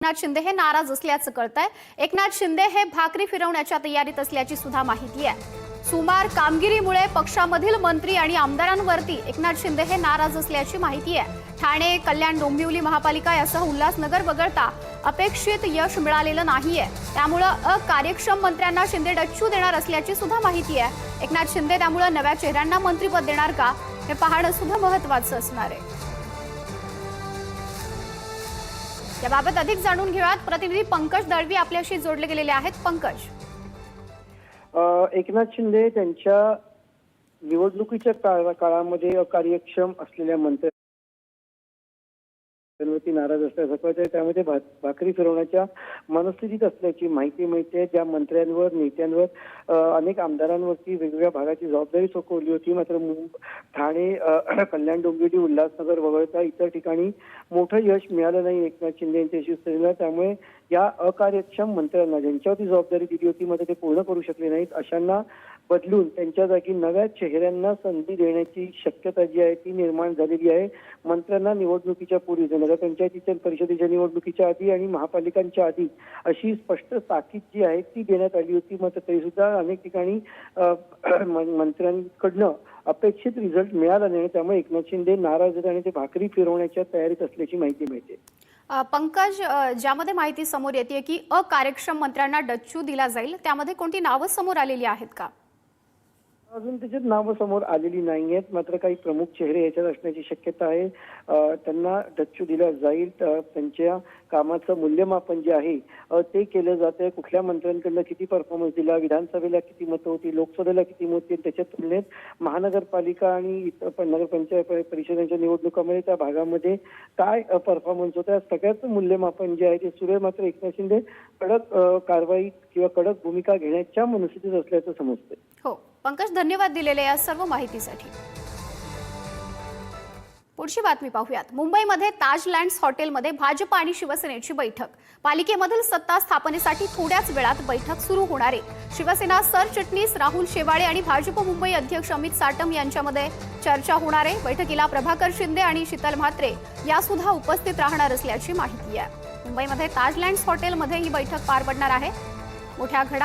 एकनाथ शिंदे हे नाराज असल्याचं कळतंय। एकनाथ शिंदे हे भाकरी फिरवण्याच्या तयारीत असल्याची सुद्धा माहिती आहे। सुमार कामगिरीमुळे पक्षामधील मंत्री आणि आमदारांवरती एकनाथ शिंदे हे नाराज असल्याची माहिती आहे। ठाणे, कल्याण, डोंबिवली महापालिका यासह उल्हासनगर वगळता अपेक्षित यश मिळालेलं नाहीये। त्यामुळे अकार्यक्षम मंत्र्यांना शिंदे डच्चू देणार असल्याची सुद्धा माहिती आहे। एकनाथ शिंदे त्यामुळे नव्या चेहऱ्यांना मंत्रिपद देणार का हे पाहणं सुद्धा महत्त्वाचं असणार आहे। याबाबत अधिक जाणून घेऊयात। प्रतिनिधी पंकज दळवी आपल्याशी जोडले गेलेले आहेत। पंकज, एकनाथ शिंदे त्यांच्या निवडणुकीच्या काळामध्ये अकार्यक्षम असलेल्या मंत्र्यांवरती नाराज असल्याचं कळतंय। त्यामध्ये भाकरी फिरवण्याच्या मनस्थितीत असल्याची माहिती मिळते। ज्या मंत्र्यांवर, नेत्यांवर, अनेक आमदारांवरती वेगवेगळ्या भागाची जबाबदारी सोपवली होती, मात्र ठाणे, कल्याण, डोंबिवली, उल्हासनगर वगळता इतर ठिकाणी मोठं यश मिळालं नाही एकनाथ शिंदे यांच्या शिवसेनेला। त्यामुळे या अकार्यक्षम मंत्र्यांना ज्यांच्यावरती जबाबदारी दिली होती मात्र ते पूर्ण करू शकले नाहीत, अशांना बदलून त्यांच्या जागी नव्या चेहऱ्यांना संधी देण्याची शक्यता जी आहे ती निर्माण झालेली आहे। मंत्र्यांना निवडणुकीच्या पूर्वी, नगरपंचायतीच्या परिषदेच्या निवडणुकीच्या आधी आणि महापालिकांच्या आधी अशी स्पष्ट ताकीद जी आहे ती देण्यात आली होती, मात्र तरी सुद्धा अनेक ठिकाणी मंत्र्यांकडनं अपेक्षित रिझल्ट मिळाला नाही। त्यामुळे एकनाथ शिंदे नाराज आहेत आणि ते भाकरी फिरवण्याच्या तयारीत असल्याची माहिती मिळते। पंकज, ज्यामध्ये माहिती समोर येते की अकार्यक्षम मंत्र्यांना डच्चू दिला जाईल, त्यामध्ये कोणती नावं समोर आलेली आहेत का? अजून त्याच्यात नावं समोर आलेली नाहीयेत, मात्र काही प्रमुख चेहरे याच्यात असण्याची शक्यता आहे। त्यांना डच्चू दिला जाईल। त्यांच्या कामाचं मूल्यमापन जे आहे ते केलं जातंय। कुठल्या मंत्र्यांकडनं किती परफॉर्मन्स दिला, विधानसभेला किती मतं होती, लोकसभेला किती मतं होती, त्याच्या तुलनेत महानगरपालिका आणि इतर नगरपंचायत परिषदेच्या निवडणुकांमध्ये त्या भागामध्ये काय परफॉर्मन्स होता, सगळ्याचं मूल्यमापन जे आहे ते सुरू आहे। मात्र एकनाथ शिंदे कडक कारवाई किंवा कडक भूमिका घेण्याच्या मनस्थितीत असल्याचं समजतंय। हो पंकज, धन्यवाद दिलेल्या या सर्व माहितीसाठी। पुढची बातमी पाहूयात। मुंबईमध्ये ताज लँड्स हॉटेलमध्ये भाजप आणि शिवसेनेची बैठक। पालिकेमधील सत्ता स्थापनेसाठी थोड्याच वेळात बैठक सुरू होणार आहे। शिवसेना सरचिटणीस राहुल शेवाळे आणि भाजप मुंबई अध्यक्ष अमित साटम यांच्यामध्ये चर्चा होणार आहे। बैठकीला प्रभाकर शिंदे आणि शीतल म्हात्रे या सुद्धा उपस्थित राहणार असल्याची माहिती आहे। मुंबईमध्ये ताज लँड्स हॉटेलमध्ये ही बैठक पार पडणार आहे। मोठ्या घडामोडी